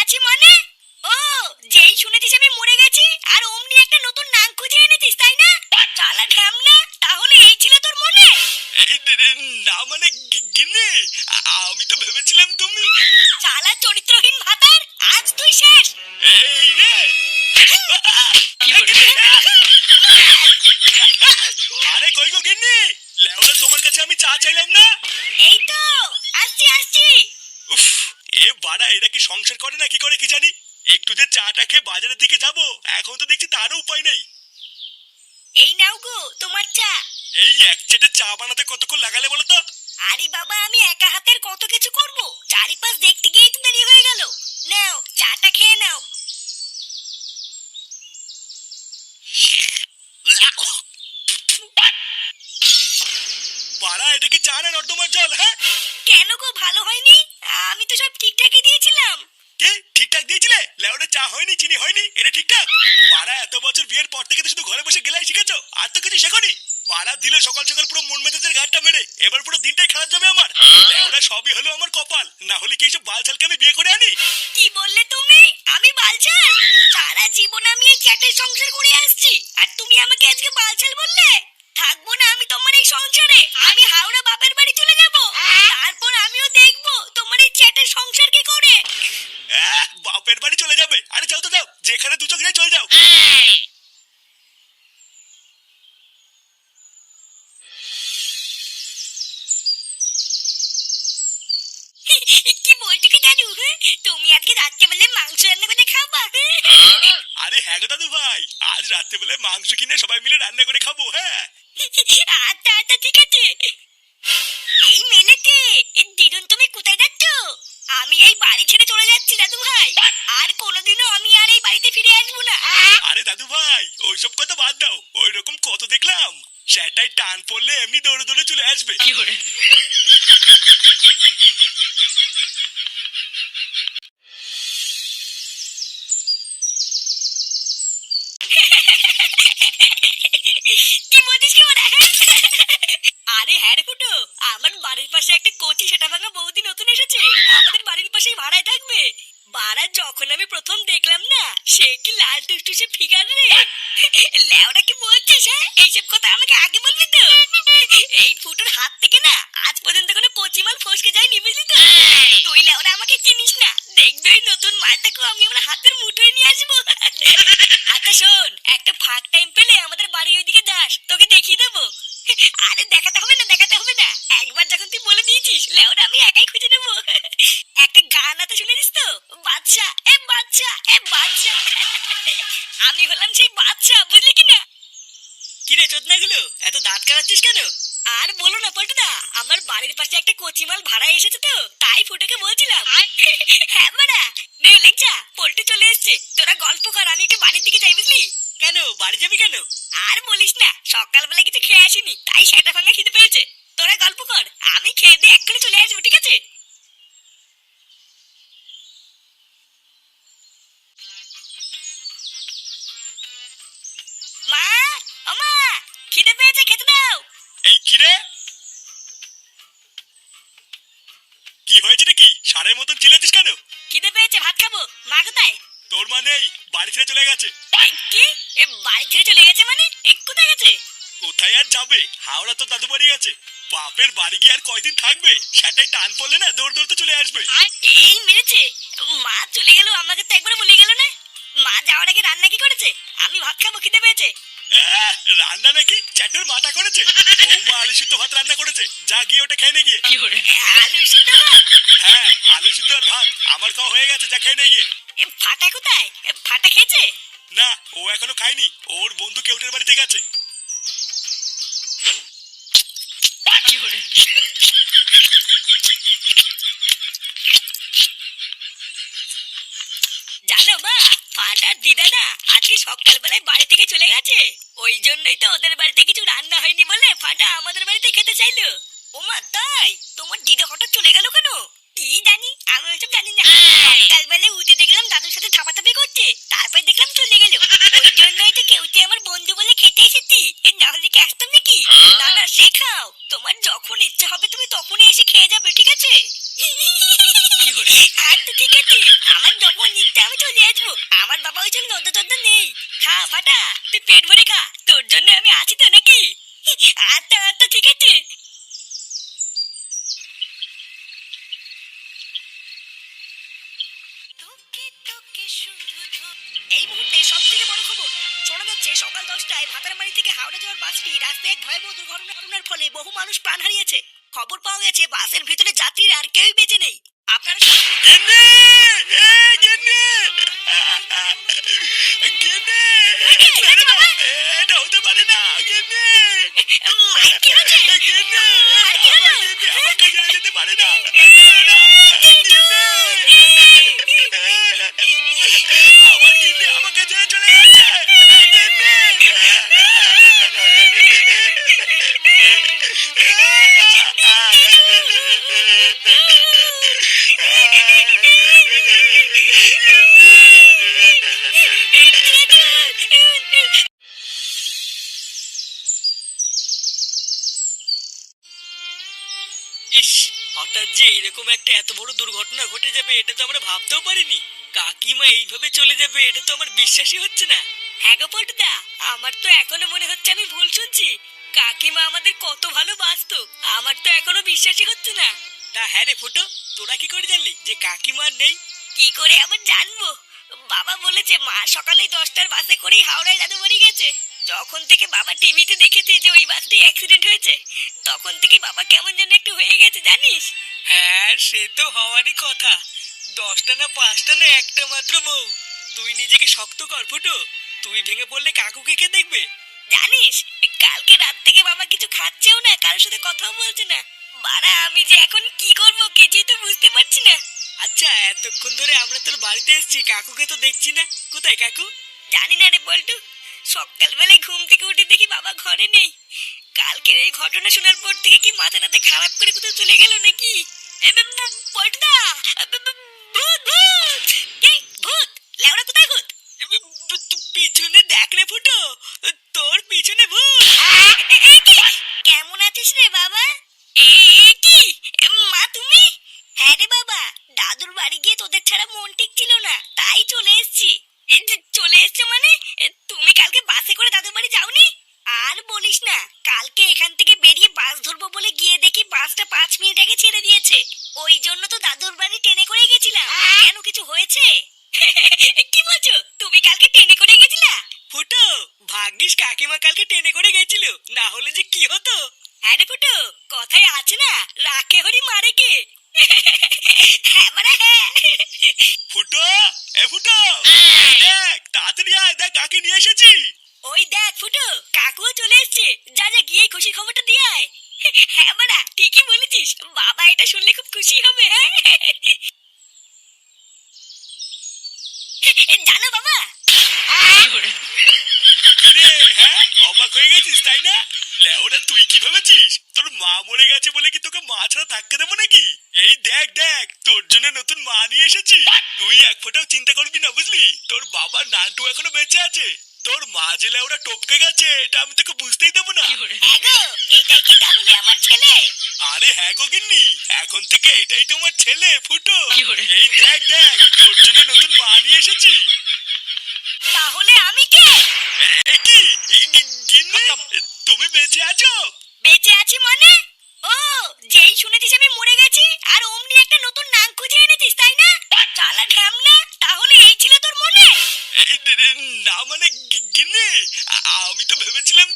আছে মানে? ও, যেই শুনেছিস আমি মরে গেছি আর অমনি একটা নতুন নাম খুঁজে এনেছিস তাই না? চালা ঢ্যামনা, তাহলে এই ছিল তোর মনে? না মানে গিন্নি, আমি তো ভেবেছিলাম তুমি। চালা চরিত্রহীন ভাতার, আজ তুই শেষ। এই রে আরে কই গো গিন্নি, লেওরা তোমার কাছে আমি চা চাইলাম না। এই তো আসছি আসছি। উফ, এ বাড়া এরা কি সংসার করে না কি করে কি জানি। একটু যে চাটা খেয়ে বাজারের দিকে যাব, এখন তো দেখছি তারও উপায় নেই। এই নাও গো তোমার চা। এই এক চেটে চা বানাতে কতক্ষণ লাগালে বলো তো? আরে বাবা, আমি একা হাতের কত কিছু করব, চারিপাশ দেখতে গিয়েই তো দেরি হয়ে গেল। নাও চাটা খেয়ে নাও। বাড়া এটা কি চা না নর্দমার জল? হ্যাঁ কেন গো, ভালো হয়নি? আমি তো সব ঠিকঠাকই দিয়েছিলাম। কে ঠিকঠাক দিয়েছিলে? লেওরা চা হয়নি, চিনি হয়নি, এটা ঠিকঠাক? বাড়া এত বছর বিয়ের পর থেকে তো শুধু ঘরে বসে গেলাই শিখেছো, আর তো কিছু শেখোনি। বাড়া দিলে সকাল সকাল পুরো মন মেজাজের গাঁটটা মেরে, এবার পুরো দিনটাই খারাপ যাবে আমার। লেওরা সবই হলো আমার কপাল, না হলে কি এইসব বালছালকে আমি বিয়ে করে আনি? কি বললে তুমি? আমি বালছাল? সারা জীবন আমি এই চ্যাটের সংসার করে আসছি, আর তুমি আমাকে আজকে বালছাল বললে? থাকবো না আমি তোমার এই সংসারে, আমি হাওড়া বাপের বাড়ি চলে যাব। তারপর আমিও দেখবো তোমার এই চ্যাটের সংসার কি করে। বাপের বাড়ি চলে যাবে? আরে যাও তো যাও, যেখানে দু চোখ যাই চলে যাও। কি বলছো কি দাদু? তুমি আজকে রাত্রেবেলায় মাংস রান্না করে খাবা? আরে হ্যাঁ গো দাদু ভাই, আজ রাত্রেবেলায় মাংস কিনে সবাই মিলে রান্না করে খাবো। হ্যাঁ আচ্ছা আচ্ছা ঠিক আছে। এই মেলেতে দিদুন, তুমি কোথায় যাচ্ছ? আমি এই বাড়ি ছেড়ে চলে যাচ্ছি দাদু ভাই, আর কোনোদিনও আমি আর এই বাড়িতে ফিরে আসবো না। আরে দাদু ভাই, ওইসব কথা বাদ দাও, ওই রকম কত দেখলাম। সেটাই টান পড়লে এমনি দৌড়ে দৌড়ে চলে আসবে। কি বলছিস কি ওরা? আরে হ্যাঁ রে ফুটো, আমার বাড়ির পাশে একটা কচি সেটা ভাঙা বৌদি নতুন এসেছে, আমাদের বাড়ির পাশেই ভাড়ায় থাকবে। বাড়া যখন আমি প্রথম দেখলাম না, সে কি লাল টুসটুসে ফিগার রে। লেওরা কি বলছিস? হ্যাঁ, এইসব কথা আমাকে আগে বলবি তো। এই ফুটোর হাত থেকে না আজ পর্যন্ত কোনো কচি মাল ফসকে যায়নি, বুঝলি তো? তুই লেওরা আমাকে চিনিস না, দেখবি ওই নতুন মালটাকেও আমি আমার হাতের মুঠোয় নিয়ে আসবো। আচ্ছা শোন, একটা ফাঁক টাইম পেলে আমাদের বাড়ির ওইদিকে যাস, তোকে দেখিয়ে দেবো। আরে দেখাতে হবে না, দেখাতে হবে না, একবার যখন তুই বলে দিয়েছিস লেওরা আমি একাই খুঁজে নেবো। একটা গান আছে শুনেছিস তো? বাচ্চা এ বাচ্চা এ বাচ্চা। আমি হলাম সেই বাচ্চা, বুঝলি কিনা? কিরে চোদনাগুলো, এত দাঁত কাটাচ্ছিস কেন? আর বলো না পল্টুদা, আমার বাড়ির পাশে একটা কচিমাল ভাড়া এসেছে তো, তাই ফুটোকে বলছিলাম। হ্যাঁ মারা, নে লেংচা, পল্টু চলে এসছে, তোরা গল্প কর, আমি একটু বাড়ির দিকে যাই, বুঝলি? কেন বাড়ি যাবি কেন? আর বলিস না, সকালবেলা কিছু খেয়ে আসিনি, তাই সেটা ভাঙা খিদে পেয়েছে। তোরা গল্প কর, আমি খেয়ে দিয়ে এক্ষুনি চলে আসবো, ঠিক আছে? মা, ও মা, খিদে পেয়েছে, খেতে দাও। এই কিরে, কি হয়েছে নাকি? সারের মতন চিল্লাচ্ছিস কেন? খিদে পেয়েছে, ভাত খাবো। মা কোথায়? তোর মা নেই, বাড়ি ছেড়ে চলে গেছে। কি? এ বাড়ি ছেড়ে চলে গেছে মানে? এ কোথায় গেছে? কোথায় আর যাবে, হাওড়া তো দাদু বাড়ি গেছে। বাপের বাড়ি গিয়ে আর কয়দিন থাকবে, সেটাই টান পড়লে না দৌড় দৌড়তে চলে আসবে। এই মেরেছে, মা চলে গেল, আমাকে তো একবার বলে গেল না। মা যাওয়ার আগে রান্না কি করেছে? আমি ভাত খাবো, খিদে পেয়েছে। রান্না নাকি চ্যাটের মাথা করেছে? বৌমা আলু সিদ্ধ ভাত রান্না করেছে, যা গিয়ে ওটা খেয়ে নে গিয়ে। আলু সিদ্ধ ভাত? হ্যাঁ আলু সিদ্ধ আর ভাত আমার খাওয়া হয়ে গেছে, যা খেয়ে নে গিয়ে। ফাটা কোথায়? ফাটা খেয়েছে? না, ও এখনো খায়নি, ওর বন্ধু কেউটের বাড়িতে গেছে। জানো মা, ফাটার দিদা না আজকে সকালবেলায় বাড়ি থেকে চলে গেছে, ওই জন্যই তো ওদের বাড়িতে কিছু রান্না হয়নি বলে ফাটা আমাদের বাড়িতে খেতে চাইলো। ও মা তাই? তোমার দিদা হঠাৎ চলে গেল কেন? কি জানি, আমি ওইসব জানি না। সকালবেলায় উঠে দেখলাম দাদুর সাথে থাপাথাপি করছে, তারপর দেখলাম চলে গেল। ওই জন্যই তো কেউতে আমার বন্ধু বলে খেতে এসেছি, না হলে কি আসতাম নাকি? না না, শেখাও, তোমার যখন ইচ্ছে হবে তুমি তখনই এসে খেয়ে যাবে, ঠিক আছে? আচ্ছা ঠিক আছে, আমার যখন আচ্ছা আচ্ছা ঠিক আছে। এই মুহূর্তে সব থেকে বড় খবর শোনা যাচ্ছে, সকাল 10টায় ভাতারমারি থেকে হাওড়া যাওয়ার বাসটি রাস্তায় এক ভয়াবহ দুর্ঘটনার ফলে বহু মানুষ প্রাণ হারিয়েছে। খবর পাওয়া গেছে বাসের ভিতরে যাত্রীরা আর কেউই বেঁচে নেই। আপনারা গেন্নে! গেন্নে! গেন্নে! ছেড়ে দাও! এটা হতে পারে না! গেন্নে! মায়ের কি হয়েছে? গেন্নে! মায়ের কি হলো? আমার গেন্নে আমাকে ছেড়ে যেতে পারে না! গেন্নে! আমার গেন্নে আমাকে ছেড়ে চলে যাচ্ছে! গেন্নে! ইস, হঠাৎ যে এরকম একটা এত বড় দুর্ঘটনা ঘটে যাবে এটা তো আমরা ভাবতেও পারিনি। কাকিমা এইভাবে চলে যাবে এটা তো আমার বিশ্বাসই হচ্ছে না। হ্যাঁ গো পটুদা, আমার তো এখনো মনে হচ্ছে আমি ভুল শুনছি। কাকিমা আমাদের কত ভালোবাসতো, আমার তো এখনো বিশ্বাসই হচ্ছে না। তা হ্যাঁ রে ফুটো, তোরা কি করে জানলি যে কাকিমা আর নেই? কি করে আবার জানবো? বাবা বলেছে মা সকালে 10টার বাসে করেই হাওড়ায় জাদুবাড়ি গেছে। যখন থেকে বাবা টিভিতে দেখেছে যে ওই বাসটি অ্যাক্সিডেন্ট হয়েছে, তখন থেকে বাবা কেমন যেন একটু হয়ে গেছে জানিস। হ্যাঁ সে তো হওয়ারই কথা। 10টা না 5টা না একটা মাত্র বউ। তুই নিজেকে শক্ত কর ফুটো, তুই ভেঙে পড়লে কাকুকে কে দেখবে? জানিস, কালকে রাত থেকে বাবা কিছু খাচ্ছেও না, কারোর সাথে কথাও বলছে না। বাড়া, আমি যে এখন কি করব কিছুই তো বুঝতে পারছি না। আচ্ছা এতক্ষণ ধরে আমরা তোর বাড়িতে এসেছি, কাকুকে তো দেখছি না, কোথায় কাকু? জানি না রে বল্টু, সকালবেলায় ঘুম থেকে উঠে দেখি বাবা ঘরে নেই। কালকের এই ঘটনা শোনার পর থেকে কি মাথাটাতে খারাপ করে কোথাও চলে গেল নাকি? পল্টুদা, ভূত ভূত! কি ভূত? লেওড়া কোথায় ভূত? পিছনে দেখ রে ফুটো, তোর পিছনে ভূত। কি? কেমন আছিস রে বাবা? এ কি মা তুমি? হ্যাঁ রে বাবা, দাদুর বাড়ি গিয়ে তোদের ছাড়া মন ঠিক ছিল না, তাই চলে এসেছি। চলে এসছো মানে? তুমি কালকে বাসে করে দাদুর বাড়ি যাওনি? আর বলিস না, কালকে এখান থেকে বেরিয়ে বাস ধরবো বলে গিয়ে দেখি বাসটা 5 মিনিট আগে ছেড়ে দিয়েছে। ওই জন্য তো দাদুর বাড়ি ট্রেনে করে গেছিলাম। কেন, কিছু হয়েছে? কি বলছো, তুমি কালকে ট্রেনে করে গেছিলা? ফুটো, ভাগ্যিস কাকিমা কালকে ট্রেনে করে গেছিল, না হলে যে কি হতো। হ্যাঁ রে ফুটো, কথায় আছে না, রাখে হরি মারে কে। হ্যাঁ মারা হ্যাঁ। ফুটো, এ ফুটো, দেখ তাড়াতাড়ি আয়, দেখ কাকে নিয়ে এসেছি। ওই দেখ ফুটো, কাকুও চলে এসছে, যা যা গিয়ে খুশি খবরটা দিয়ে আয়। হ্যাঁ মারা, ঠিকই বলেছিস, বাবা এটা শুনলে খুব খুশি হবে। হ্যাঁ জানো বাবা, কিরে, হ্যাঁ অবাক হয়ে গেছিস তাই না? লেওরা তুই কি ভেবেছিস তোর মা মরে গেছে বলে কি তোকে মা ছাড়া থাকতে দেবো নাকি? এই দেখ দেখ, তোর জন্য নতুন মা নিয়ে এসেছি। তুই এক ফোঁটাও চিন্তা করবি না বুঝলি, তোর বাবা নান্টু এখনো বেঁচে আছে। তোর মা যে লেওরা টপকে গেছে এটা আমি তোকে বুঝতেই দেবো না। হ্যাঁ গো, এটাই কি তাহলে আমার ছেলে? আরে হ্যাঁ গো গিন্নি, এখন থেকে এটাই তোমার ছেলে ফুটো। এই দেখ দেখ, তোর জন্য নতুন মা নিয়ে এসেছি। তাহলে আমি কে? এ কি গিন্নি, তুমি বেঁচে আছো? বেঁচে আছি মানে? ও, যেই শুনেছিস আমি মরে গেছি আর অমনি একটা নতুন নাম খুঁজে এনেছিস তাই না? চালা ঢ্যামনা, তাহলে এই ছিল তোর মনে? না মানে গিন্নি, আমি তো ভেবেছিলাম